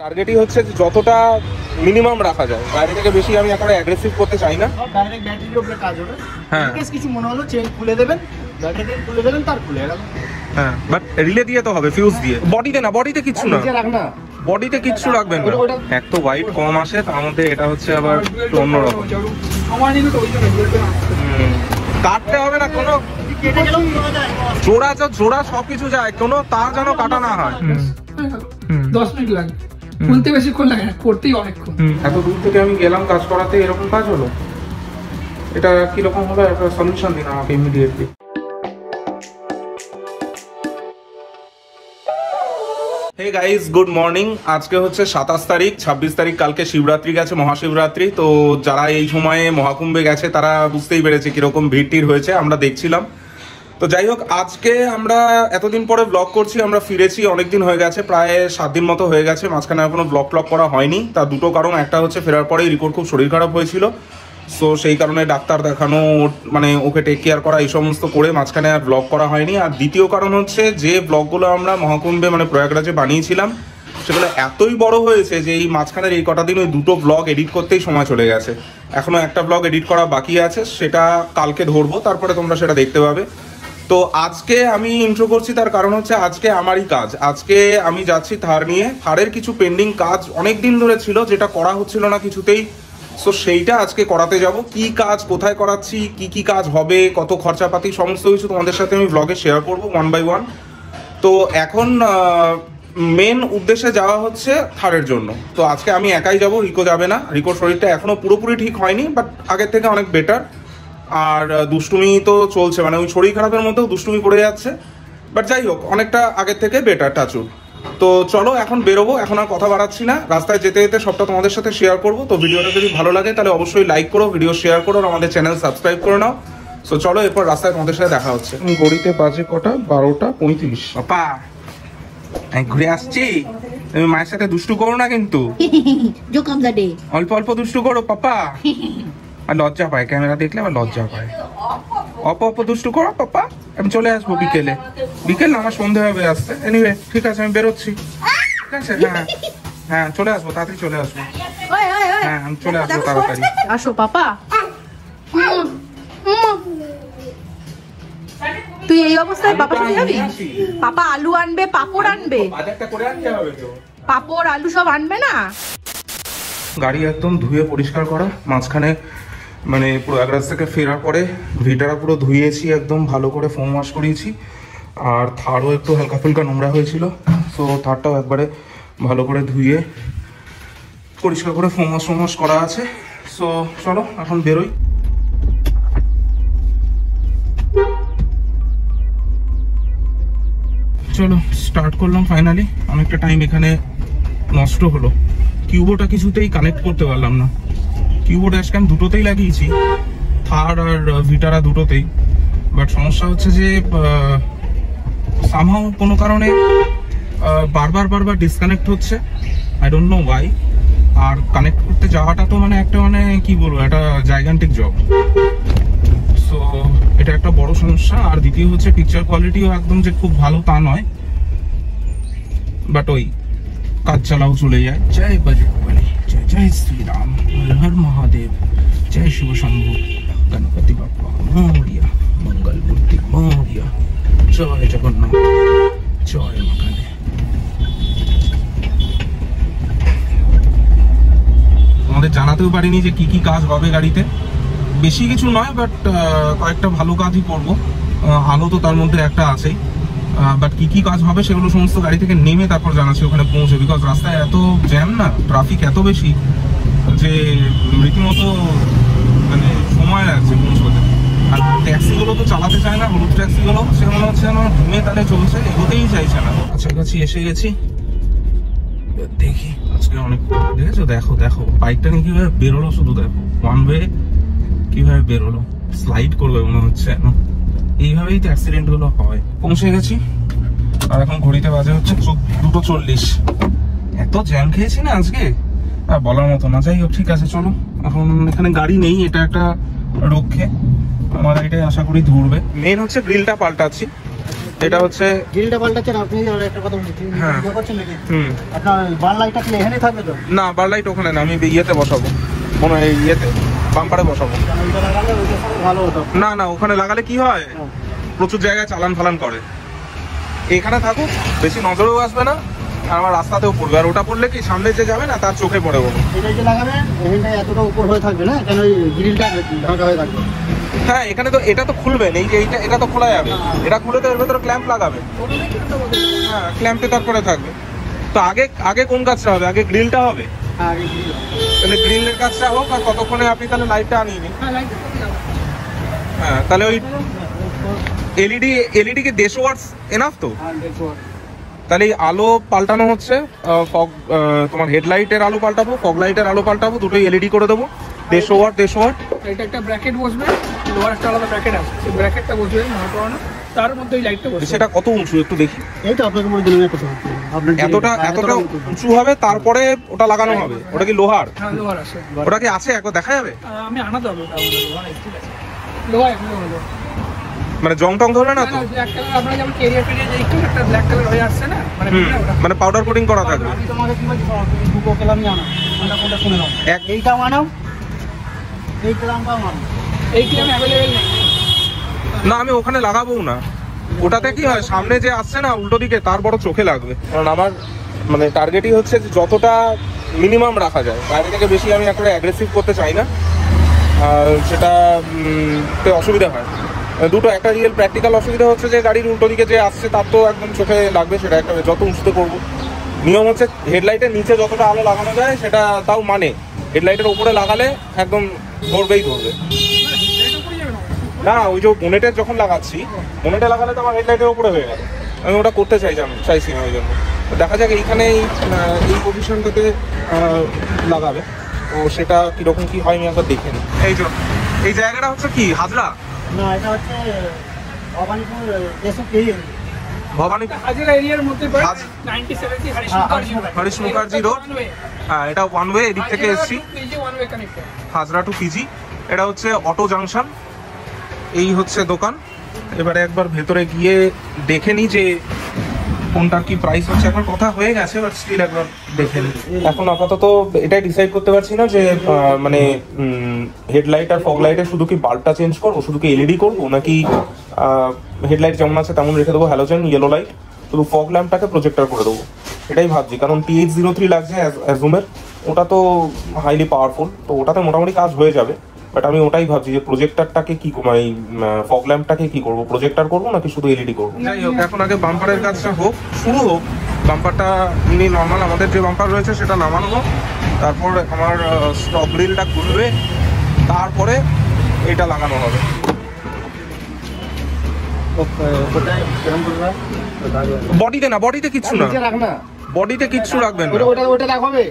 টার্গেটই হচ্ছে যতটা মিনিমাম রাখা যায়, বাইরে থেকে বেশি আমি এখন অ্যাগ্রেসিভ করতে চাই না। ডাইরেক্ট ব্যাটারির উপরে কাজ হবে। হ্যাঁ, কিছু মনে হলো চেন খুলে দেবেন, ব্যাটারি খুলে দেবেন, তার খুলে গেল। হ্যাঁ, বাট রিলে দিয়ে তো হবে, ফিউজ দিয়ে। বডিতে না, বডিতে কিচ্ছু না, রাখ না, বডিতে কিচ্ছু রাখবেন না। এক তো হোয়াইট কম আসে, তার মধ্যে এটা হচ্ছে আবার অন্যরকম। কাটতে হবে না কোনো, জোড়া জোড়া সবকিছু যায়, কোনো তার যেন কাটা না হয়। 10 মিনিট লাগে, খুলতে বেশিক্ষণ লাগে না, করতেই অনেকক্ষণ। এত দূর থেকে আমি গেলাম কাজ করাতে, এরকম কাজ হলো। এটা কিরকম হবে, একটা সলিউশন দিন আমাকে immediately. Hey guys, good morning. আজকে হচ্ছে 27 তারিখ, 26 তারিখ কালকে শিবরাত্রি গেছে, মহাশিবরাত্রি। তো যারা এই সময়ে মহাকুম্ভে গেছে তারা বুঝতেই পেরেছে কিরকম ভিড় টিড় হয়েছে, আমরা দেখছিলাম। তো যাই হোক, আজকে আমরা এতদিন পরে ব্লগ করছি, আমরা ফিরেছি, অনেকদিন হয়ে গেছে, প্রায় 7 দিন মতো হয়ে গেছে। মাঝখানে এখনো ব্লগ করা হয়নি। তার দুটো কারণ, একটা হচ্ছে ফেরার পরেই রিকোর খুব শরীর খারাপ হয়েছিল, সো সেই কারণে ডাক্তার দেখানো, মানে ওকে টেক কেয়ার করা, এই সমস্ত করে মাঝখানে আর ব্লগ করা হয়নি। আর দ্বিতীয় কারণ হচ্ছে যে ব্লগগুলো আমরা মহাকুম্ভে মানে প্রয়াগরাজে বানিয়েছিলাম সেগুলো এতই বড় হয়েছে যে এই মাঝখানের এই কটা দিন ওই দুটো ব্লগ এডিট করতেই সময় চলে গেছে। এখনো একটা ব্লগ এডিট করা বাকি আছে, সেটা কালকে ধরবো, তারপরে তোমরা সেটা দেখতে পাবে। তো আজকে আমি ইন্ট্রো করছি, তার কারণ হচ্ছে আজকে আমারই কাজ। আজকে আমি যাচ্ছি থার নিয়ে, থারের কিছু পেন্ডিং কাজ অনেক দিন ধরে ছিল, যেটা করা হচ্ছিল না কিছুতেই। সো সেইটা আজকে করাতে যাব। কি কাজ, কোথায় করাচ্ছি, কি কাজ হবে, কত খরচাপাতি, সমস্ত কিছু তোমাদের সাথে আমি ব্লগে শেয়ার করবো 1 by 1। তো এখন মেন উদ্দেশ্যে যাওয়া হচ্ছে থারের জন্য। তো আজকে আমি একাই যাব, রিকো যাবে না। রিকোর শরীরটা এখনো পুরোপুরি ঠিক হয়নি, বাট আগের থেকে অনেক বেটার। আর দুষ্টুমি তো চলছে, মানে ওই শরীর খারাপের মধ্যেও দুষ্টুমি করে যাচ্ছে, বাট যাই হোক অনেকটা আগের থেকে বেটার, টাচুর। তো চলো এখন বেরোবো, এখন আর কথা বাড়াচ্ছি না। রাস্তায় যেতে যেতে সবটা তোমাদের সাথে শেয়ার করবো। তো ভিডিওটা যদি ভালো লাগে তাহলে অবশ্যই লাইক করো, ভিডিও শেয়ার করো, আর আমাদের চ্যানেল সাবস্ক্রাইব করে নাও। সো চলো, এরপর রাস্তায় তোমাদের সাথে দেখা হচ্ছে। ঘড়িতে বাজে কটা, 12:35। পাপা আমি ঘুরে আসছি, তুমি মায়ের সাথে দুষ্টু করো না কিন্তু। অল্প অল্প দুষ্টু করো পাপা। আর লজ্জা পায়, ক্যামেরা দেখলে আবার লজ্জা পায়। অল্প দুষ্টু করো পাপা, আমি চলে আসবো বিকেলে। বিকেল না, আমার সন্ধে হবে আসতে। এনিওয়ে ঠিক আছে, আমি বেরোচ্ছি। ঠিক আছে, হ্যাঁ চলে আসবো, তাড়াতাড়ি চলে আসবো। হ্যাঁ আমি চলে আসবো তাড়াতাড়ি। আসো পাপা। তুই এই অবস্থায় পাপা সাথে যাবি? পাপা আলু আনবে, পাপড় আনবে, বাজারটা করে আনতে হবে তো, পাপড় আলু সব আনবে না। গাড়ি একদম ধুয়ে পরিষ্কার করা। মাঝখানে মানে প্রয়াগরাজ থেকে ফেরার পরে ভিটারা পুরো ধুয়েছি, একদম ভালো করে ফোম ওয়াশ করিয়েছি। আর থারও একটু হালকা ফুলকা নোংরা হয়েছিল, সো থারটাও একবারে ভালো করে ধুয়ে পরিষ্কার করে ফোম ওয়াশ করা আছে। সো চলো এখন বেরোই। চলো স্টার্ট করলাম ফাইনালি। অনেকটা টাইম এখানে নষ্ট হলো। কিউবোটা কিছুতেই কানেক্ট করতে পারলাম না। কিউবো ড্যাশ ক্যাম দুটোতেই লাগিয়েছি, থার আর ভিটারা দুটোতেই, বাট সমস্যা হচ্ছে যে সামহাও কোনো কারণে বারবার ডিসকানেক্ট হচ্ছে। I don't know why. আর কানেক্ট করতে যাওয়াটা তো মানে একটা মানে কি বলবো, একটা জাইগান্টিক জব। সো এটা একটা বড় সমস্যা। আর দ্বিতীয় হচ্ছে পিকচার কোয়ালিটিও একদম যে খুব ভালো তা নয়, বাট ওই কাজ চালাও চলে যায়। জয় বজরংবলী, জয় শ্রীরাম, হর মহাদেব, জয় শিব শম্ভু, গণপতি বাপ্পা মোরিয়া, মঙ্গল মূর্তি মোরিয়া, জয় জগন্নাথ, জয় মা কালী। আমাদের জানাতেও পারিনি যে কি কাজ হবে গাড়িতে। বেশি কিছু নয়, বাট কয়েকটা ভালো কাজই করবো। আলো তো তার মধ্যে একটা আছেই, বাট কি কাজ হবে সেগুলো সমস্ত গাড়ি থেকে নেমে তারপর জানাচ্ছি ওখানে পৌঁছে। বিকজ রাস্তায় এত জ্যাম না, ট্রাফিক এত বেশি যে রীতিমতো মানে সময় লাগছে পৌঁছতে। আর ট্যাক্সিগুলো তো চালাতে চায় না, হলুদ ট্যাক্সিগুলো, সে মনে হচ্ছে যেন ঘুমে তালে চলছে, এগোতেই চাইছে না। কাছাকাছি এসে গেছি, দেখি আজকে অনেক। দেখেছো, দেখো বাইকটা নিয়ে কিভাবে বেরোলো, শুধু দেখো ওয়ান ওয়ে কিভাবে বেরোলো, স্লাইড করবে মনে হচ্ছে। এইভাবেই তো অ্যাক্সিডেন্ট গুলো হয়। পৌঁছে গেছি, আর এখন ঘড়িতে বাজে হচ্ছে 2:40। এত জ্যাম খেয়েছি না আজকে, বলার মতো না। যাই হোক ঠিক আছে, চলো। এখন এখানে গাড়ি নেই, এটা একটা রক্ষে, আমার গাড়িটাই আশা করি ধরবে। মেন হচ্ছে গ্রিলটা পাল্টাচ্ছি। এটা হচ্ছে গ্রিলটা পাল্টাচ্ছেন আপনি, আর একটা কথা বলছি, হ্যাঁ। ভিডিও করছেন নাকি? হুম আপনার বান লাইটটা কি এখানেই থাকবে তো? না, বার লাইট ওখানে না, আমি ইয়েতে বসাবো, মনে হয় ইয়েতে বাম্পারে বসাবো। কারণ ওইটা লাগালে ওইটা সব ভালো হতো। না না, ওখানে লাগালে কি হয়, হ্যাঁ। প্রচুর জায়গায় চালান ফালান করে। এখানে থাকুক, বেশি নজরেও আসবে না, আর আমার রাস্তাতেও পড়বে। আর ওটা পড়লে কি সামনে যে যাবে না তার চোখে পড়ে বলো। এটা যে লাগাবেন এখানটা এতটা উপর হয়ে থাকবে না, কেন ওই গ্রিলটা ঢাকা হয়ে থাকবে। হ্যাঁ, এখানে তো এটা তো খুলবে না, এই যে এটা তো খোলা যাবে, এটা খুলে তো এর ভেতরে ক্ল্যাম্প লাগাবে। হ্যাঁ, ক্ল্যাম্পে তারপরে থাকবে। তো আগে কোন কাজটা হবে? আগে গ্রিলটা হবে। হ্যাঁ, আগে grill হবে। তাহলে গ্রিলের কাজটা হোক, আর ততক্ষণে আপনি তাহলে লাইটটা আনিয়ে নিন। হ্যাঁ, তাহলে ওই এলইডি কি 150 ওয়াটস এনাফ তো? হ্যাঁ, 150 ওয়াট। তাহলে এই আলো পাল্টানো হচ্ছে, ফগ তোমার হেডলাইটের আলো পাল্টাবো, ফগ লাইটের আলো পাল্টাবো, দুটোই এলইডি করে দেবো। 150 ওয়াট 150 ওয়াট। এটা একটা ব্র্যাকেট বসবে, লোয়ার একটা আলাদা ব্র্যাকেট আছে, সেই ব্র্যাকেটটা বসবে মহাপড়ানো, তার মধ্যে ওই লাইটটা বসবে। সেটা কত উঁচু একটু দেখি। এই তো আপনাকে বলে দিলাম এতটা। আপনার এতটা উঁচু হবে, তারপরে ওটা লাগানো হবে। ওটা কি লোহার? হ্যাঁ, লোহার আছে। ওটা কি আছে একবার দেখা যাবে? আমি আনাতে হবে ওটা, লোহার ঠিক আছে, লোহার এগুলো হলো মানে জং টং ধরবে না তো? ব্ল্যাক কালার, আপনারা যেমন কেরিয়ার যে একটু একটা ব্ল্যাক কালার হয়ে আসছে না, মানে মানে পাউডার কোটিং করা থাকবে। আমি তোমাকে কি বলছি, তুমি দুটো কেলাম নিয়ে আনো, কোনটা শুনে নাও। এইটাও আনাও, এই কেলামটাও আনাও। এই কি আমি অ্যাভেলেবেল নেই। না, আমি ওখানে লাগাবো না। ওটাতে কি হয়, সামনে যে আসছে না উল্টো দিকে, তার বড় চোখে লাগবে। কারণ আমার মানে টার্গেটই হচ্ছে যে যতটা মিনিমাম রাখা যায়, বাইরে থেকে বেশি আমি একটা অ্যাগ্রেসিভ করতে চাই না, আর সেটা অসুবিধা হয় দুটো। একটা রিয়েল প্র্যাকটিক্যাল অসুবিধা হচ্ছে যে গাড়ির উল্টো দিকে যে আসছে তার তো একদম চোখে লাগবে, সেটা একটা যত উঁচুতে করবো। নিয়ম হচ্ছে হেডলাইটের নিচে যতটা আলো লাগানো যায় সেটা, তাও মানে হেডলাইটের উপরে লাগালে একদম ধরবে। না, ওই যে বোনেটের যখন লাগাচ্ছি, বোনেটে লাগালে তো আমার হেডলাইটের উপরে হয়ে গেল। আমি ওটা করতে চাইছি না, ওই জন্য। দেখা যাক এইখানে এই পজিশনটাতে লাগাবে, তো সেটা কিরকম কি হয় আমি একবার দেখে নিই। এই জায়গাটা হচ্ছে কি হাজরা? না, এটা হচ্ছে ভবানীপুর ভবানী হাজিরা এরিয়ার মধ্যে পড়ে, হাজ- 97 কি হরিশ মুখার্জি রোড। হ্যাঁ, এটা ওয়ান ওয়ে, এদিক থেকে এসছি, one way connector. Hazra two PG. এটা হচ্ছে অটো জাংশন, এই হচ্ছে দোকান। এবারে একবার ভেতরে গিয়ে দেখে নিই যে কোনটার কি প্রাইস হচ্ছে। এখন কথা হয়ে গেছে, বাট স্টিল একবার দেখে নিই। এখন আপাতত এটাই ডিসাইড করতে পারছি না যে মানে হেডলাইট আর ফগ লাইটের শুধু কি বাল্বটা চেঞ্জ করবো, শুধু কি এলইডি করবো, নাকি হেডলাইট যেমন আছে তেমন রেখে দেবো, হ্যালোজেন ইয়েলো লাইট, শুধু ফগ ল্যাম্পটাকে প্রজেক্টর করে দেবো। এটাই ভাবছি, কারণ TH03 লাগছে অ্যাজুমের, ওটা তো হাইলি পাওয়ারফুল, তো ওটাতে মোটামুটি কাজ হয়ে যাবে। বাট আমি ওটাই ভাবছি যে প্রজেক্টরটাকে কি, মানে ফগ ল্যাম্পটাকে কি করবো, প্রজেক্টর করবো নাকি শুধু এলইডি করবো। যাই হোক, এখন আগে বাম্পারের কাজটা হোক, শুরু হোক। বাম্পারটা এমনি নর্মাল আমাদের যে বাম্পার রয়েছে সেটা নামানো হোক, তারপর আমার স্টক গ্রিলটা খুলবে, তারপরে এটা লাগানো হবে। বডিতে না, বডিতে কিচ্ছু না, বডিতে কিচ্ছু রাখবেন না। ওটা দেখাবে,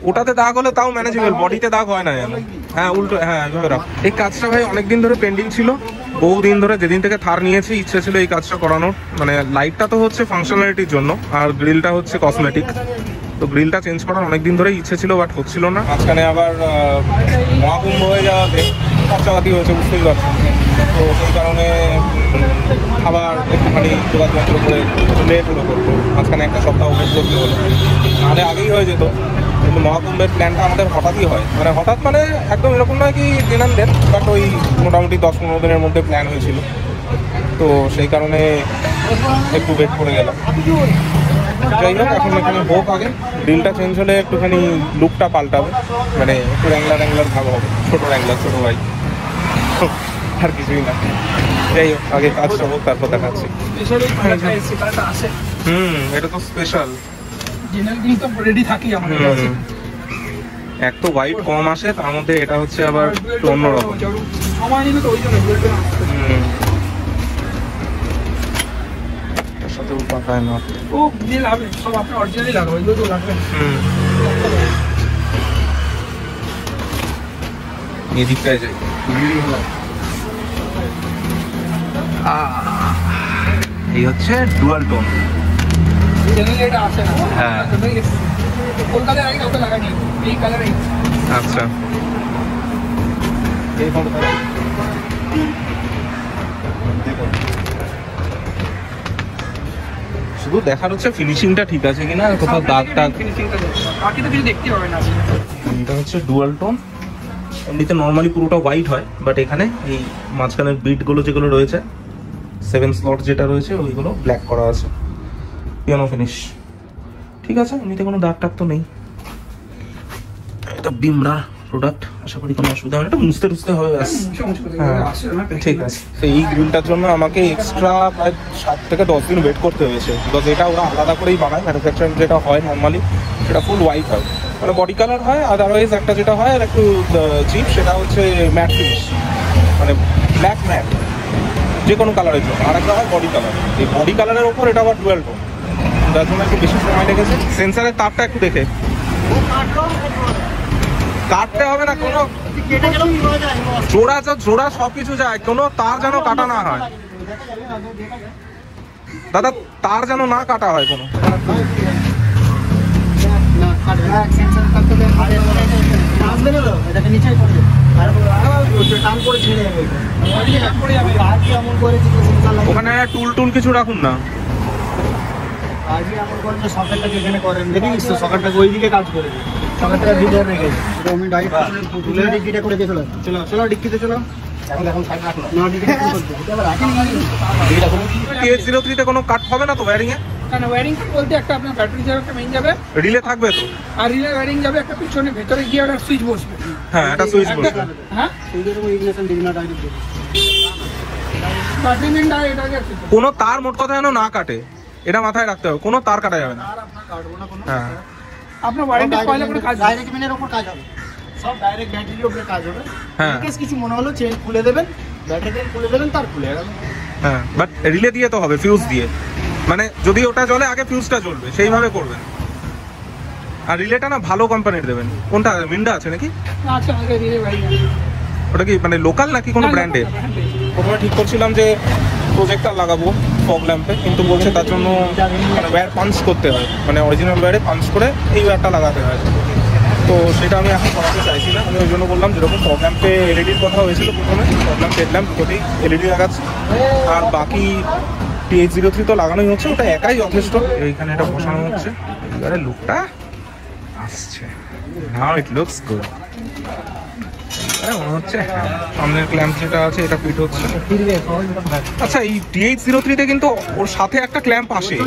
ওটাতে দাগ হলে তাও ম্যানেজেবল, বডিতে দাগ হয় না যেন। হ্যাঁ, উল্টো, হ্যাঁ এভাবে রাখ। এই কাজটা ভাই অনেকদিন ধরে পেন্ডিং ছিল, বহুদিন ধরে। যেদিন থেকে থার নিয়েছি ইচ্ছে ছিল এই কাজটা করানোর। মানে লাইটটা তো হচ্ছে ফাংশনালিটির জন্য, আর গ্রিলটা হচ্ছে কসমেটিক। তো গ্রিলটা চেঞ্জ করার অনেকদিন ধরেই ইচ্ছে ছিল, বাট হচ্ছিল না। মাঝখানে আবার মহাকুম্ভ হয়ে যাওয়াতে খরচাপাতি হয়েছে, বুঝতেই পারছি। তো সেই কারণে আবার একটুখানি যোগাযোগ করে লেট হলো করতে, মাঝখানে একটা সপ্তাহ ওয়েট করতে হলো, নাহলে আগেই হয়ে যেত। কিন্তু মহাকুম্ভের প্ল্যানটা আমাদের হঠাৎই হয়, মানে হঠাৎ মানে একদম এরকম নয় কি দিন আন দেন, বাট ওই মোটামুটি 10-15 দিনের মধ্যে প্ল্যান হয়েছিল। তো সেই কারণে একটু ওয়েট করে গেলাম। যাই হোক, এখন এখানে হোক আগে, গ্রিলটা চেঞ্জ হলে একটুখানি লুকটা পাল্টাবে, মানে একটু র্যাংলার ভাব হবে, ছোটো ভাই, আর কিছুই না। যাই হোক, আগে কাজটা হোক, তারপর দেখাচ্ছি। এটা তো স্পেশাল, রেডি থাকি আমাদের কাছে। এক তো হোয়াইট কম আসে, তার মধ্যে এটা হচ্ছে আবার একটু অন্যরকম। সময় নিবে তো, ওই জন্য এর সাথে পাকায় না, ও দিয়ে লাগবে, সব আপনার অরিজিনালি লাগবে, ওইগুলো তো লাগবে। এদিকটায় যাই। এই হচ্ছে ডুয়াল টোন। জেনারেলি এটা আসে না। হ্যাঁ। কলকাতার আগে কাউকে লাগানি এই কালার। আচ্ছা, এই ফটোটা শুধু দেখার হচ্ছে ফিনিশিংটা ঠিক আছে কিনা, কোথাও দাগ টাগ। ফিনিশিংটা বাকি তো কিছু দেখতে পাবে না। এটা হচ্ছে ডুয়াল টোন। এমনিতে নর্মালি পুরোটা হোয়াইট হয়, বাট এখানে এই মাঝখানের বিটগুলো যেগুলো রয়েছে 7 স্লট যেটা রয়েছে ওইগুলো ব্ল্যাক করা আছে। পিয়ানো ফিনিশ ঠিক আছে, এমনিতে কোনো দাগ টাগ তো নেই। এটা বিমরা প্রোডাক্ট, আশা করি কোনো অসুবিধা হবে না। এটা মুছতে টুছতে হবে ব্যাস। হ্যাঁ ঠিক আছে। তো এই গ্রিলটার জন্য আমাকে এক্সট্রা প্রায় 7 থেকে 10 দিন ওয়েট করতে হয়েছে, বিকজ এটা ওরা আলাদা করেই বানায়। ম্যানুফ্যাকচারিং যেটা হয় নর্মালি সেটা ফুল হোয়াইট হয়, মানে বডি কালার হয়। আদারওয়াইজ একটা যেটা হয় আর একটু চিপ, সেটা হচ্ছে ম্যাট ফিনিশ, মানে ব্ল্যাক ম্যাট যে কোনো কালারের জন্য। আর একটা হয় বডি কালার। এই বডি কালারের ওপর এটা আবার ডুয়াল টোন, যার জন্য একটু বেশি সময় লেগেছে। সেন্সারের তারটা একটু দেখে কাটতে হবে না, কোনো জোড়া সবকিছু যায়, কোনো তার যেন কাটা না হয় দাদা, তার যেন না কাটা হয় কোনো। ওখানে টুল টুল কিছু রাখুন না। সকালটাকে ওইদিকে কাজ করে সকালটা ভিতরে রেখে আমি ডিকিটা করে দিয়ে চলো ডিকিতে চলো। TH03 কোনো কাট হবে না তো ওয়্যারিং এ? কারণ ওয়্যারিং বলতে একটা আপনার ব্যাটারি যাবে, একটা মেইন যাবে, রিলে থাকবে তো? আর রিলে ওয়্যারিং যাবে একটা পিছনে ভেতরে গিয়ে একটা সুইচ বসবে। হ্যাঁ, একটা সুইচ বসবে। হ্যাঁ, ইগনিশন দিবি না ডাইরেক্ট ব্যাটারি মেইন এটা আছে। কোনো তার মোট কথা যেন না কাটে, এটা মাথায় রাখতে হবে। কোনো তার কাটা যাবে না। হ্যাঁ, আপনার ওয়ারেন্টি কয়লা করে কাজ ডাইরেক্ট মেনের উপর কাজ হবে, সব ডাইরেক্ট ব্যাটারির উপরে কাজ হবে। হ্যাঁ, কিছু মনে হলো চেন খুলে দেবেন, ব্যাটারি খুলে দেবেন, তার খুলে গেল। হ্যাঁ, বাট রিলে দিয়ে তো হবে, ফিউজ দিয়ে। মানে যদি ওটা জ্বলে আগে ফিউজটা জ্বলবে, সেইভাবে করবেন। আর রিলেটা না ভালো কোম্পানির দেবেন। কোনটা মিন্ডা আছে নাকি? আচ্ছা, আগে রিলে ওয়্যারিং ওটা কি মানে লোকাল নাকি কোনো ব্র্যান্ডের? প্রথমে ঠিক করছিলাম যে প্রজেক্টর লাগাবো ফগ ল্যাম্পে, কিন্তু বলছে তার জন্য মানে ওয়্যার পাঞ্চ করতে হয়, মানে অরিজিনাল ওয়্যারে পাঞ্চ করে এই ওয়্যারটা লাগাতে হয়। তো সেটা আমি এখন করাতে চাইছি না। আমি ওই জন্য বললাম, যেরকম ফগ ল্যাম্পে এলইডির কথা হয়েছিল প্রথমে, ফগ ল্যাম্প হেড ল্যাম্প দুটোতেই এলইডি লাগাচ্ছি। আর বাকি TH03 তো লাগানোই হচ্ছে, ওটা একাই যথেষ্ট। এইখানে এটা বসানো হচ্ছে, এবারে লুকটা আসছে। নাও ইট লুকস গুড। মনে হচ্ছে সামনের ক্ল্যাম্প যেটা আছে এটা ফিট হচ্ছে। আচ্ছা, এই TH03 কিন্তু ওর সাথে একটা ক্ল্যাম্প আসে,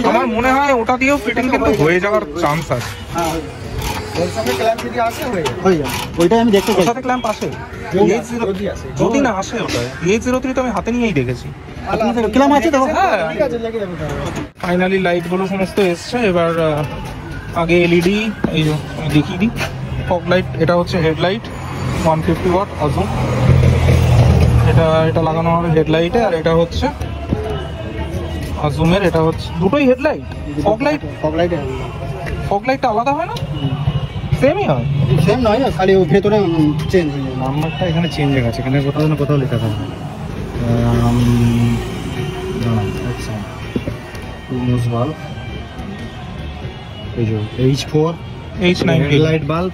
আমার মনে হয় ওটা দিয়েও ফিটিং কিন্তু হয়ে যাওয়ার চান্স আছে। ওইটাই আমি দেখতে ওর সাথে ক্ল্যাম্প আসে যদি না আসে। ওটা TH03 তো আমি হাতে নিয়েই দেখেছি। ক্ল্যাম্প আছে তো? হ্যাঁ, ফাইনালি লাইট গুলো সমস্ত এসছে। এবার আগে এলইডি এই যে আমি দেখিয়ে দিই। ফগ লাইট, এটা হচ্ছে হেডলাইট 150 ওয়াট অজুম, এটা লাগানো হবে হেডলাইটে। আর এটা হচ্ছে অজুমের, এটা হচ্ছে দুটোই হেডলাইট। ফগ লাইটটা আলাদা হয় না? সেমই হয়? সেম নয়, খালি ভেতরে চেঞ্জ হয়ে যায়। নাম্বারটা এখানে চেঞ্জ হয়ে গেছে, এখানে কোথাও না কোথাও লেখা থাকে। আচ্ছা, বাল্ব এই যে H4 H90 হেডলাইট বাল্ব,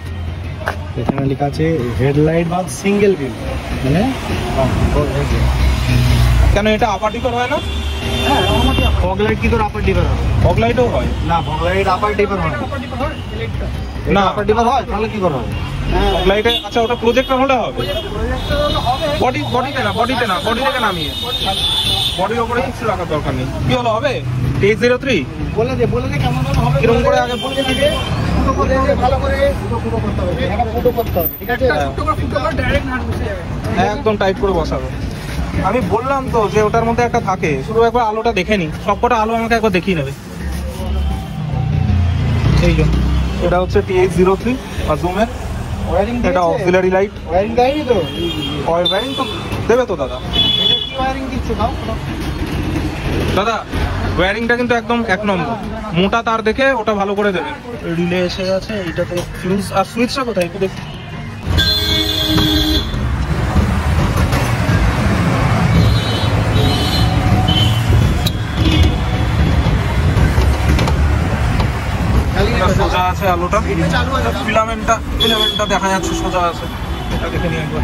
এখানে লেখা আছে হেডলাইট বাল্ব সিঙ্গেল বিম, মানে কেন এটা আপার ডিপার হয় না? হ্যাঁ, ফগ লাইট কি তোর আপার ডিপার হয়? ফগ লাইটও হয় না, ফগ লাইট আপার ডিপার হয় না? আপার ডিপার হয় তাহলে কি করা হয়? ফগ লাইটে আচ্ছা, ওটা প্রজেক্টর হলে হবে। বডিতে থেকে নামিয়ে বডির ওপরে কিছু রাখার দরকার নেই। কি হলো, হবে? TH03 বলে দে কেমন হবে, কিরকম করে আগে বলে দিবে। ফুটো করে ভালো করে ফুটো করতে হবে, এটা ফুটো করতে হবে, ঠিক আছে? ফুটো করে ডাইরেক্ট নাট বসে যাবে, একদম টাইট করে বসাবো। আমি বললাম তো যে ওটার মধ্যে একটা থাকে, শুধু একবার আলোটা দেখে নি। সবকটা আলো আমাকে একবার দেখিয়ে নেবে। এই জন্য এটা হচ্ছে TH03 জুমের, এটা অক্সিলারি লাইট। ওয়্যারিং দেয়নি তো? ওয়্যারিং তো দেবে তো দাদা? এটা কি ওয়্যারিং দিচ্ছ দাও দাদা, ওয়্যারিংটা কিন্তু একদম 1 নম্বর। মোটা তার দেখে ওটা ভালো করে দেবে। রিলে এসে গেছে, এইটাতে ফিউজ আর সুইচটা কোথায় একটু দেখি। সোজা আছে আলোটা, ফিলামেন্টটা দেখা যাচ্ছে সোজা আছে। এটা দেখে নিই একবার।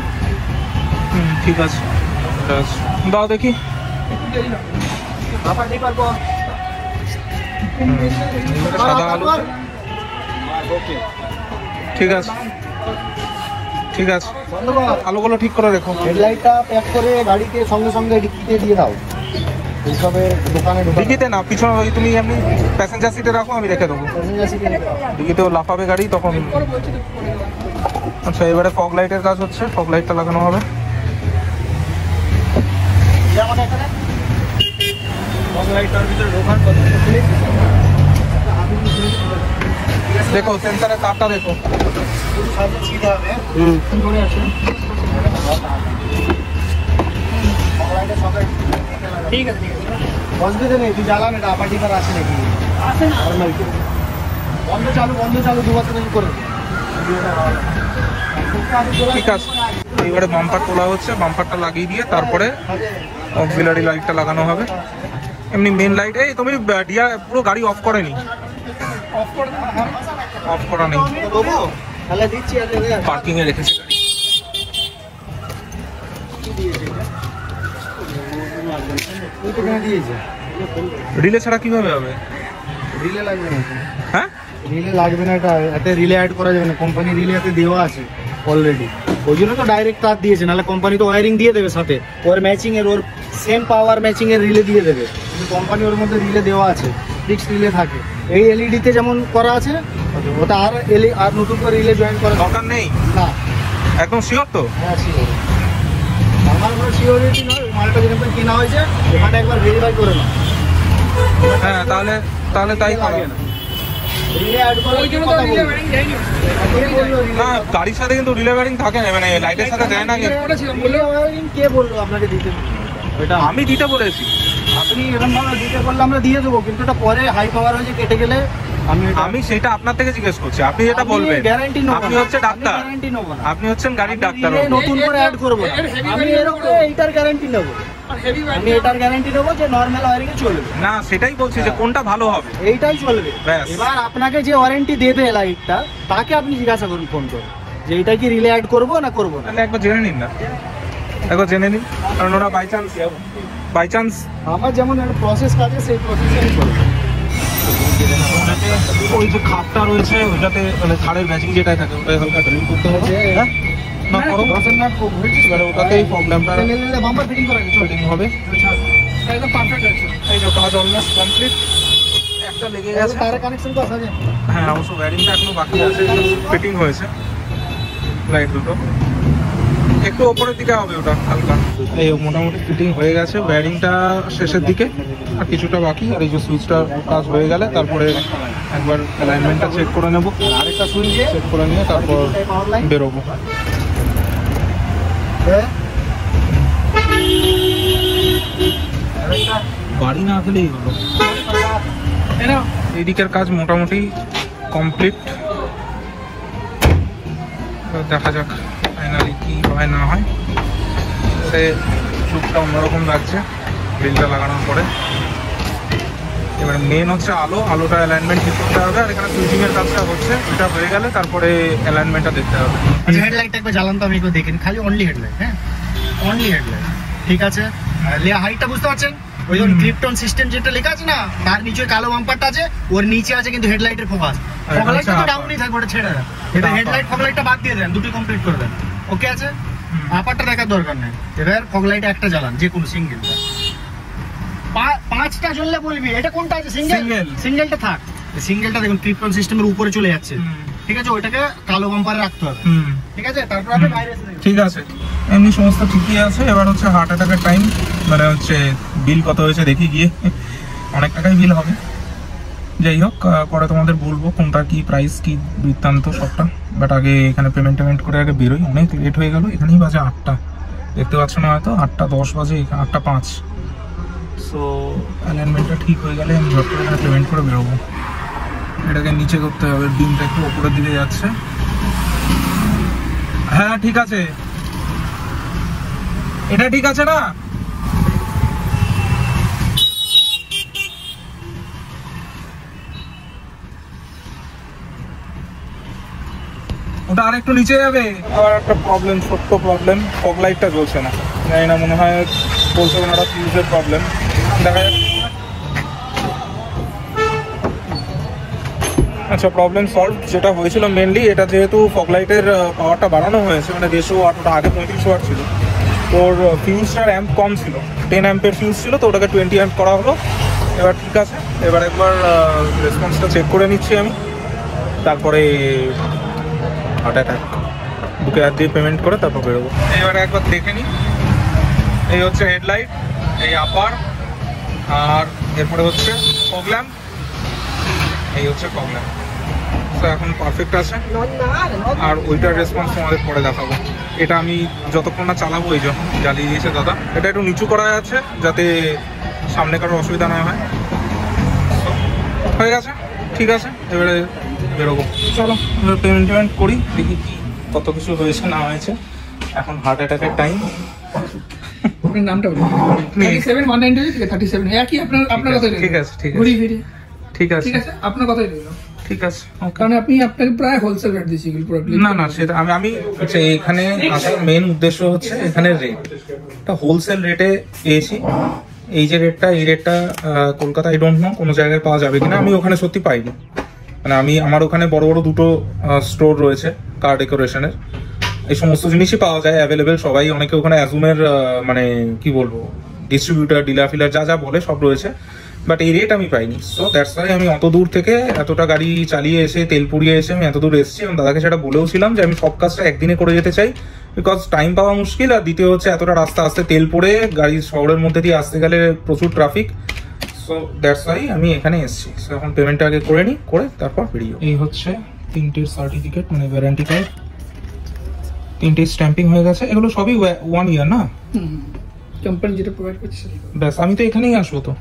ঠিক আছে, দাও দেখি। বাবা ডিপার কো সাদা আলু। ওকে ঠিক আছে ঠিক আছে, বন্ধ কর। আলুগুলো ঠিক করে রেখো। হেডলাইটটা প্যাক করে গাড়িতে সঙ্গে সঙ্গে ডিকিতে দিয়ে দাও। এইসবের দোকানে ডিকিতে না, পিছনে ওই তুমি এমনি প্যাসেঞ্জার সিটে রাখো, আমি রেখে দেবো। ডিকিতেও লাফাবে গাড়ি তখন। আচ্ছা, এবারে ফগ লাইটের কাজ হচ্ছে, ফগ লাইটটা লাগানো হবে। দেখো সেন্সারের তারটা দেখো। ঠিক আছে অসুবিধা নেই, তুই জ্বালান এটা আপাটি কার আছে নাকি? আসে না বন্ধ চালু দুবার করে। ঠিক আছে, এইবারে বাম্পার তোলা হচ্ছে, বাম্পারটা লাগিয়ে দিয়ে তারপরে অক্সিলারি লাইটটা লাগানো হবে। এমনি মেন লাইট, এই তুমি ডিয়া পুরো গাড়ি অফ করেনি? অফ করা নেই, তাহলে দিচ্ছি পার্কিং এ রেখেছে গাড়ি। দিয়েছে রিলে ছাড়া কিভাবে হবে? রিলে লাগবে না, হ্যাঁ রিলে লাগবে না, এটা এতে রিলে অ্যাড করা যাবে না, কোম্পানি রিলে এতে দেওয়া আছে অলরেডি, ওই জন্য তো ডাইরেক্ট তার দিয়েছে, নাহলে কোম্পানি তো ওয়ারিং দিয়ে দেবে সাথে, ওর ম্যাচিং এর, ওর সেম পাওয়ার ম্যাচিং এর রিলে দিয়ে দেবে, কিন্তু কোম্পানি ওর মধ্যে রিলে দেওয়া আছে, ফিক্সড রিলে থাকে। এই এলইডি তে যেমন করা আছে ওটা আর নতুন করে রিলে জয়েন করা দরকার নেই, না। একদম শিওর তো? হ্যাঁ শিওর, আমার কোনো সিওরিটি নয়, মালটা যেরকম কেনা হয়েছে ওখানে একবার ভেরিফাই করে নাও। হ্যাঁ, তাহলে তাই করো। রিলে অ্যাড করে ওই জন্য তো কথা রিলে বলবো। ওয়ারিং দেয়নি। না, গাড়ির সাথে কিন্তু রিলে ওয়্যারিং থাকে না, মানে লাইটের সাথে যায় না। বলেছিলাম রিলে ওয়ারিং কে বললো আপনাকে দিতে? এটা আমি দিতে বলেছি। আপনি এরকম ভাবে দিতে বললে আমরা দিয়ে দেবো, কিন্তু এটা পরে হাই পাওয়ার হয়েছে কেটে গেলে আমি সেটা আপনার থেকে জিজ্ঞেস করছি, আপনি যেটা বলবেন। গ্যারান্টি নেব, আপনি হচ্ছে ডাক্তার, গ্যারান্টি নেব না, আপনি হচ্ছেন গাড়ির ডাক্তার। রিলে নতুন করে অ্যাড করব না, এর heavy আমি wiring এরকম করবো। এইটার গ্যারান্টি নেব, আর হেভি আমি এটার গ্যারান্টি নেব যে নরমাল ওয়ারিং এ চলবে, না সেটাই বলছি যে কোনটা ভালো হবে। এইটাই চলবে। ব্যাস। এবার আপনাকে যে ওয়ারেন্টি দেবে লাইটটা, তাকে আপনি জিজ্ঞাসা করুন ফোন করে যে এটা কি রিলে অ্যাড করব না করব না। তাহলে একবার জেনে নিন না, একবার জেনে নিন, কারণ ওরা বাই চান্স আমার যেমন একটা প্রসেস কাজে সেই প্রসেসে আমি করব। ওই যে খাপটা রয়েছে ওইটাতে, মানে ছাড়ের ম্যাচিং যেটাই থাকে ওটাই হালকা ড্রিল করতে হবে। হ্যাঁ, না করো, এবারে ওটাতেই প্রবলেমটা বাম্পার ফিটিং করা গেছে, ফিটিং হবে। একদম পারফেক্ট আছে। এই যে কাজ অলমোস্ট কমপ্লিট, একটা লেগে গেছে। তার কানেকশন তো আছে। হ্যাঁ, অবশ্য ওয়্যারিংটা এখনো বাকি আছে, ফিটিং হয়েছে লাইট দুটো, একটু ওপরের দিকে হবে ওটা হালকা। এই মোটামুটি ফিটিং হয়ে গেছে, ওয়্যারিংটা শেষের দিকে আর কিছুটা বাকি। আর এই যে সুইচটার কাজ হয়ে গেলে তারপরে একবার অ্যালাইনমেন্টটা চেক করে নেবো, আরেকটা সুইচ চেক করে নিয়ে তারপর বেরোবো। বাড়ি না গেলেই হলো। এইদিকের কাজ মোটামুটি কমপ্লিট, দেখা যাক ফাইনালি কি হয় না হয়। সে লুকটা অন্যরকম লাগছে গ্রিলটা লাগানোর পরে। এবার মেন হচ্ছে আলোটা অ্যালাইনমেন্ট ঠিক করতে হবে, আর এখানে সুইচিং এর কাজটা হচ্ছে, এটা হয়ে গেলে তারপরে অ্যালাইনমেন্টটা দেখতে হবে। আচ্ছা, হেডলাইটটা একবার জ্বালান তো, আমি একটু দেখেন, খালি অনলি হেডলাইট। হ্যাঁ, অনলি হেডলাইট, ঠিক আছে। লেয়ার হাইটটা বুঝতে পারছেন? ওই যে ক্রিপ্টন সিস্টেম যেটা লেখা আছে না, তার নিচে কালো বাম্পারটা আছে, ওর নিচে আছে কিন্তু হেডলাইটের ফোকাস। ফগলাইটটা তো ডাউনই থাকবে, ওটা ছেড়ে দেন। এটা হেডলাইট ফগলাইটটা বাদ দিয়ে দেন, দুটো কমপ্লিট করে দেন, ওকে আছে। আপারটা দেখার দরকার নেই। এবার ফগলাইট একটা জ্বালান, যে কোনো সিঙ্গেলটা। পাঁচটা জ্বললে বলবি এটা কোনটা আছে, সিঙ্গেল। সিঙ্গেলটা থাক, সিঙ্গেলটা দেখুন ক্রিপ্টন সিস্টেমের উপরে চলে যাচ্ছে, ঠিক আছে। ওইটাকে কালো বাম্পারে রাখতে হবে, ঠিক আছে। তারপর আপনি বাইরে এসে দেখুন। ঠিক আছে, এমনি সমস্ত ঠিকই আছে। এবার হচ্ছে হার্ট অ্যাটাকের টাইম, মানে হচ্ছে বিল কত হয়েছে দেখি গিয়ে, অনেক টাকাই বিল হবে। যাই হোক, পরে তোমাদের বলবো কোনটা কি প্রাইস কি বৃত্তান্ত সবটা। বাট আগে এখানে পেমেন্ট করে আগে বেরোই, অনেক লেট হয়ে গেল। এখানেই বাজে 8টা, দেখতে পাচ্ছ না হয়তো 8:10 বাজে, 8:05। সো অ্যালাইনমেন্টটা ঠিক হয়ে গেলে আমি ঝট করে এখানে পেমেন্ট করে বেরোবো। এটাকে নিচে করতে হবে, ডিমটা একটু ওপরের দিকে যাচ্ছে। হ্যাঁ ঠিক আছে, এটা ঠিক আছে না? ওটা আর একটু নিচে যাবে। আর একটা প্রবলেম, ছোট্ট প্রবলেম, ফগ লাইটটা জ্বলছে না, জানি না, মনে হয় বলছে ওনারা ফিউজের প্রবলেম, দেখা যাক। আচ্ছা, প্রবলেম সলভ। যেটা হয়েছিল মেনলি, এটা যেহেতু ফগ লাইটের পাওয়ারটা বাড়ানো হয়েছে, মানে 150 ওয়াট, ওটা আগে 35 ওয়াট ছিল, তোর ফিউজটার অ্যাম্প কম ছিল, 10 অ্যাম্পের ফিউজ ছিল, তো ওটাকে 20 অ্যাম্প করা হলো। এবার ঠিক আছে, এবার একবার রেসপন্সটা চেক করে নিচ্ছি আমি, তারপরে হার্ট অ্যাটাক বুকে হাত দিয়ে পেমেন্ট করে তারপর বেরোবো। এবারে একবার দেখে নিই, এই হচ্ছে হেডলাইট, এই আপার, আর এরপরে হচ্ছে ফগ ল্যাম্প, এই হচ্ছে ফগ ল্যাম্প। তো এখন পারফেক্ট আছে, আর ওইটার রেসপন্স তোমাদের পরে দেখাবো। এটা আমি যতক্ষণ না চালাবো, এই যখন জ্বালিয়ে দিয়েছে দাদা, এটা একটু নিচু করা আছে যাতে সামনে কারোর অসুবিধা না হয়। হয়ে গেছে, ঠিক আছে, এবারে বেরোবো। চলো এবার পেমেন্ট করি, দেখি কি কত কিছু হয়েছে না হয়েছে। এখন হার্ট অ্যাটাকের টাইম। আপনার নামটা বলুন। 37 190 37 একই আপনার কথাই রইল। ঠিক আছে, ঠিক আছে, ঘুরি ফিরি ঠিক আছে, ঠিক আছে, আপনার কথাই রইল। ঠিক আছে, কারণ আপনাকে প্রায় হোলসেল রেট দিয়েছি এগুলো প্রোডাক্ট। না সেটা আমি আচ্ছা, এখানে আসার মেন উদ্দেশ্য হচ্ছে এখানে রেটটা হোলসেল রেটে পেয়েছি। এই যে রেটটা, এই রেটটা কলকাতা আই ডোন্ট নো কোনো জায়গায় পাওয়া যাবে কিনা, আমি ওখানে সত্যি পাইনি। মানে আমার ওখানে বড় বড় দুটো স্টোর রয়েছে কার ডেকোরেশনের, এই সমস্ত জিনিসই পাওয়া যায় অ্যাভেলেবেল। সবাই অনেকে ওখানে অ্যাজুমের মানে কি বলবো ডিস্ট্রিবিউটার, ডিলার ফিলার যা বলে সব রয়েছে, বাট এই রেট আমি পাইনি। সো দ্যাটস ওয়াই আমি অত দূর থেকে এতটা গাড়ি চালিয়ে এসে, তেল পুড়িয়ে এসে আমি এত দূর এসেছি। এবং দাদাকে সেটা বলেওছিলাম যে আমি সব কাজটা একদিনে করে যেতে চাই, বিকজ টাইম পাওয়া মুশকিল, আর দ্বিতীয় হচ্ছে এতটা রাস্তা আসতে তেল পড়ে গাড়ি শহরের মধ্যে দিয়ে আসতে গেলে প্রচুর ট্রাফিক। সো দ্যাটস ওয়াই আমি এখানে এসেছি। সো এখন পেমেন্টটা আগে করে নিই, করে তারপর বেরিয়ে। এই হচ্ছে 3টের সার্টিফিকেট, মানে ওয়ারেন্টি কার্ড, 3টে স্ট্যাম্পিং হয়ে গেছে। এগুলো সবই 1 ইয়ার না? কোম্পানি যেটা প্রোভাইড করছে। ব্যাস, আমি তো এখানেই আসবো। তো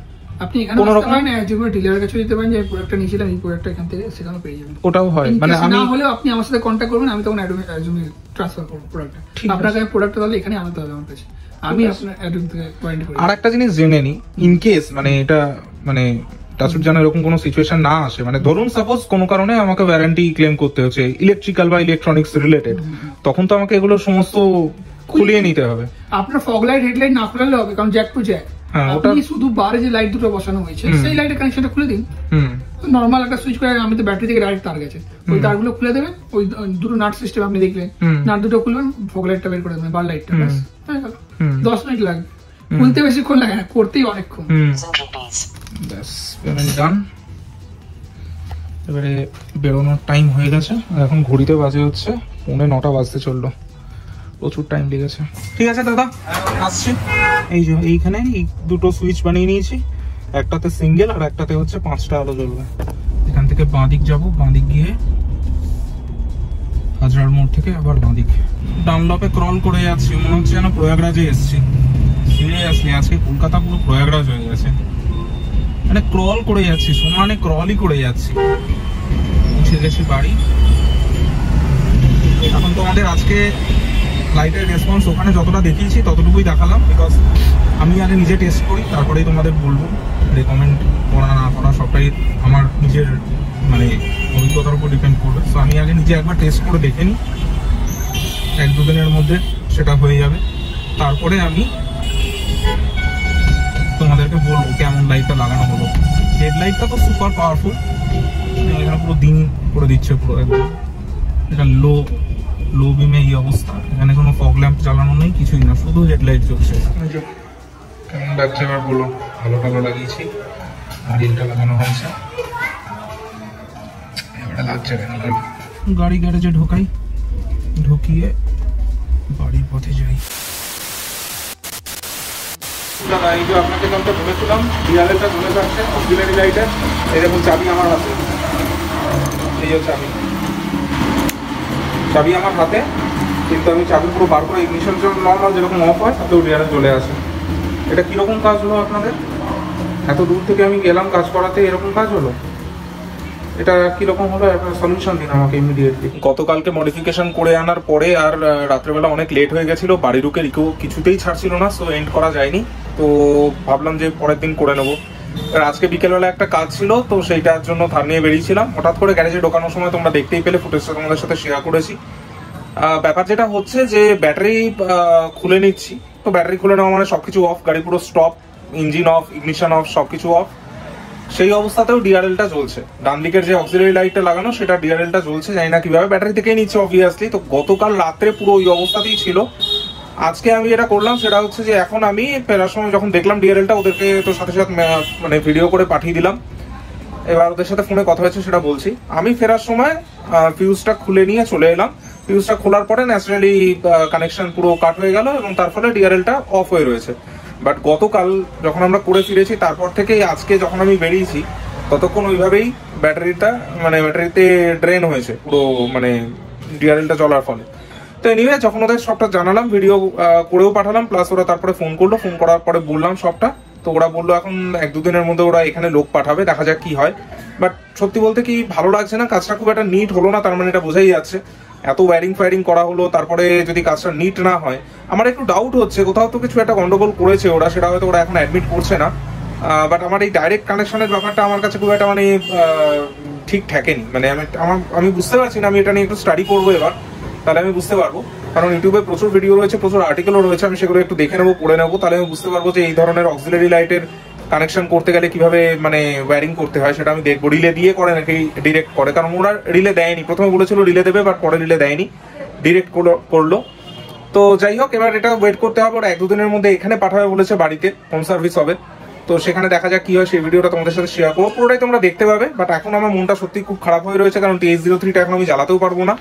আপনি এখানে আসতে পারেন না, যে কোনো ডিলারের কাছে দিতে পারেন যে প্রোডাক্টটা নিয়েছিলাম, এই প্রোডাক্টটা এখান থেকে সেখানে পেয়ে যাবেন। ওটাও হয়, মানে আমি না হলেও আপনি আমার সাথে কন্ট্যাক্ট করবেন, আমি তখন অ্যাডমিন ট্রান্সফার করব প্রোডাক্টটা। আপনাকে প্রোডাক্টটা তাহলে এখানে আনতে হবে আমার কাছে, আমি আপনার অ্যাডমিন থেকে কোয়ারেন্টাইন করি। আর একটা জিনিস জেনে নিই, ইন কেস মানে এটা মানে টাচুর যেন এরকম কোনো সিচুয়েশন না আসে, মানে ধরুন সাপোজ কোনো কারণে আমাকে ওয়ারেন্টি ক্লেম করতে হচ্ছে ইলেকট্রিক্যাল বা ইলেকট্রনিক্স রিলেটেড, তখন তো আমাকে এগুলো সমস্ত খুলিয়ে নিতে হবে। আপনার ফগ লাইট, হেডলাইট না খুললে হবে, কারণ জ্যাক টু জ্যাক। আপনি শুধু বারে যে লাইট দুটো বসানো হয়েছে সেই লাইটের কানেকশনটা খুলে দিন। নরমাল একটা সুইচ করে, আমি তো ব্যাটারি থেকে ডাইরেক্ট তার গেছে, ওই তারগুলো খুলে দেবেন, ওই দুটো নাট সিস্টেম আপনি দেখলেন, নাট দুটো খুলবেন, ফগ লাইটটা বের করে দেবেন, বার লাইটটা, ব্যাস হয়ে গেল। 10 মিনিট লাগবে, খুলতে বেশিক্ষণ লাগে না, করতেই অনেকক্ষণ। ব্যাস, পেমেন্ট ডান। এবারে বেরোনোর টাইম হয়ে গেছে, এখন ঘড়িতে বাজে হচ্ছে 9:45 বাজতে চললো, প্রচুর টাইম লেগেছে। ঠিক আছে দাদা, আসছি। এই যে এইখানে এই দুটো সুইচ বানিয়ে নিয়েছি, একটাতে সিঙ্গেল আর একটাতে হচ্ছে 5টা আলো জ্বলবে। এখান থেকে বাঁদিক যাবো, বাঁদিক গিয়ে হাজরার মোড় থেকে আবার বাঁদিক, ডানলপে ক্রল করে যাচ্ছি, মনে হচ্ছে যেন প্রয়াগরাজে এসছি। সিরিয়াসলি আজকে কলকাতা পুরো প্রয়াগরাজ হয়ে গেছে, মানে ক্রল করে যাচ্ছি, সমানে ক্রলই করে যাচ্ছি। পৌঁছে গেছি বাড়ি। এখন তোমাদের আজকে লাইটের রেসপন্স ওখানে যতটা দেখিয়েছি ততটুকুই দেখালাম, বিকজ আমি আগে নিজে টেস্ট করি, তারপরেই তোমাদের বলবো। রেকমেন্ড করা না করা সবটাই আমার নিজের মানে অভিজ্ঞতার উপর ডিপেন্ড করবে। সো আমি আগে নিজে একবার টেস্ট করে দেখে নিই, 1-2 দিনের মধ্যে সেটা হয়ে যাবে। তারপরে আমি তোমাদেরকে বলবো কেমন লাইটটা লাগানো হলো। হেডলাইটটা তো সুপার পাওয়ারফুল, এখানে পুরো দিন করে দিচ্ছে পুরো একদম। এটা লো বিমে এই অবস্থা, এখানে কোনো ফগ ল্যাম্প চালানো নেই, কিছুই না, শুধু হেডলাইট চলছে। কেমন লাগছে এবার বলো? ভালো লাগিয়েছি, গ্রিলটা লাগানো হয়েছে, এবারে লাগছে কেন গাড়ি গ্যারেজে ঢোকাই, ঢুকিয়ে বাড়ির পথে যাই। দাদা, এই যে আপনাকে যেমনটা বলেছিলাম, ডিআরএলটা ঝুলে থাকছে অক্সিলারি লাইটের, এই দেখুন চাবি আমার হাতে, এই যে চাবি আমার হাতে, কিন্তু আমি চাবি পুরো বার করে ইগনিশন নর্মাল যেরকম অফ হয় তাতেও ডিআরএল চলে আসে। এটা কিরকম কাজ হলো আপনাদের? এত দূর থেকে আমি গেলাম কাজ করাতে, এরকম কাজ হলো? এটা কিরকম হলো, একটা সলিউশন দিন আমাকে ইমিডিয়েটলি। গতকালকে মডিফিকেশন করে আনার পরে আর রাত্রেবেলা অনেক লেট হয়ে গেছিল, বাড়ি ঢুকে রিকো কিছুতেই ছাড়ছিল না, সো এন্ড করা যায়নি। তো ভাবলাম যে পরের দিন করে নেবো। আজকে বিকেলবেলা একটা কাজ ছিল, তো সেইটার জন্য ধার নিয়ে বেরিয়েছিলাম। হঠাৎ করে গ্যারেজে ঢোকানোর সময় তোমরা দেখতেই পেলে, ফুটেজটা তোমাদের সাথে শেয়ার করেছি। ব্যাপার যেটা হচ্ছে যে ব্যাটারি খুলে নিচ্ছি, তো ব্যাটারি খুলে নেওয়া মানে সবকিছু অফ, গাড়ি পুরো stop, engine of, ignition of, সবকিছু অফ। সেই অবস্থাতেও ডিআরএলটা জ্বলছে। ডান দিকের যে অক্সিলারি লাইটটা লাগানো সেটা ডিআরএলটা জ্বলছে, জানি না কিভাবে, ব্যাটারি থেকেই নিচ্ছে অবভিয়াসলি। তো গতকাল রাত্রে পুরো ওই অবস্থাতেই ছিল। আজকে আমি যেটা করলাম সেটা হচ্ছে যে এখন আমি ফেরার সময় যখন দেখলাম ডিআরএলটা, ওদেরকে তো সাথে সাথে মানে ভিডিও করে পাঠিয়ে দিলাম। এবার ওদের সাথে ফোনে কথা হয়েছে সেটা বলছি। আমি ফেরার সময় ফিউজটা খুলে নিয়ে চলে এলাম। ফিউজটা খোলার পরে ন্যাচারালি কানেকশন পুরো কাট হয়ে গেল এবং তার ফলে ডিআরএলটা অফ হয়ে রয়েছে। বাট গতকাল যখন আমরা করে ফিরেছি তারপর থেকেই আজকে যখন আমি বেরিয়েছি ততক্ষণ ওইভাবেই ব্যাটারিতে ড্রেন হয়েছে পুরো, মানে ডিআরএলটা চলার ফলে। তো এনিওয়ে যখন ওদের সবটা জানালাম, ভিডিও করেও পাঠালাম, প্লাস ওরা তারপরে ফোন করলো, ফোন করার পরে বললাম সবটা। তো ওরা বললো এখন 1-2 দিনের মধ্যে ওরা এখানে লোক পাঠাবে, দেখা যাক কি হয়। বাট সত্যি বলতে কি ভালো লাগছে না, কাজটা খুব একটা নিট হলো না। তার মানে এটা বোঝাই যাচ্ছে এত ওয়্যারিং করা হলো, তারপরে যদি কাজটা নিট না হয়, আমার একটু ডাউট হচ্ছে কোথাও তো কিছু একটা গন্ডগোল করেছে ওরা, সেটা হয়তো ওরা এখন অ্যাডমিট করছে না। বাট আমার এই ডাইরেক্ট কানেকশনের ব্যাপারটা আমার কাছে খুব একটা মানে ঠিক ঠেকেনি। মানে আমি বুঝতে পারছি না, আমি এটা নিয়ে একটু স্টাডি করবো এবার, তাহলে আমি বুঝতে পারবো। কারণ ইউটিউবে প্রচুর ভিডিও রয়েছে, প্রচুর আর্টিকেলও রয়েছে, আমি সেগুলো একটু দেখে নেবো, পড়ে নেবো, তাহলে আমি বুঝতে পারবো যে এই ধরনের অক্সিলারি লাইটের কানেকশন করতে গেলে কিভাবে মানে ওয়্যারিং করতে হয় সেটা আমি দেখবো। রিলে দিয়ে করে নাকি ডিরেক্ট করে, কারণ ওরা রিলে দেয়নি, প্রথমে বলেছিল রিলে দেবে, বাট পরে রিলে দেয়নি, ডিরেক্ট করলো। তো যাই হোক, এবার এটা ওয়েট করতে হবে। ওরা 1-2 দিনের মধ্যে এখানে পাঠাবে বলেছে, বাড়িতে হোম সার্ভিস হবে। তো সেখানে দেখা যাক কি হয়, সেই ভিডিওটা তোমাদের সাথে শেয়ার করবো, পুরোটাই তোমরা দেখতে পাবে। বাট এখন আমার মনটা সত্যি খুব খারাপ হয়ে রয়েছে, কারণ TH03টা এখন আমি জ্বালাতেও পারবো না।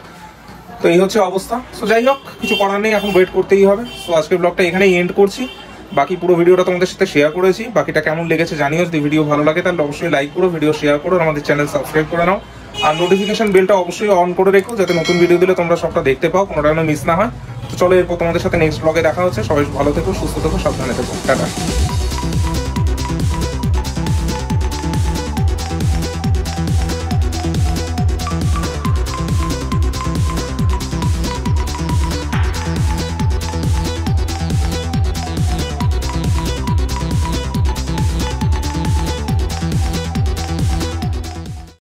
তো এই হচ্ছে অবস্থা। সো যাই হোক, কিছু করার নেই, এখন ওয়েট করতেই হবে। সো আজকের ব্লগটা এখানেই এন্ড করছি। বাকি পুরো ভিডিওটা তোমাদের সাথে শেয়ার করেছি, বাকিটা কেমন লেগেছে জানিও। যদি ভিডিও ভালো লাগে তাহলে অবশ্যই লাইক করো, ভিডিও শেয়ার করো, আমাদের চ্যানেল সাবস্ক্রাইব করে নাও, আর নোটিফিকেশন বেলটা অবশ্যই অন করে রেখো, যাতে নতুন ভিডিও দিলে তোমরা সবটা দেখতে পাও, কোনোটা যেন মিস না হয়। তো চলো, এরপর তোমাদের সাথে নেক্সট ব্লগে দেখা হচ্ছে। সবাই ভালো থেকো, সুস্থ থেকো, সাবধানে থেকো, টাটা।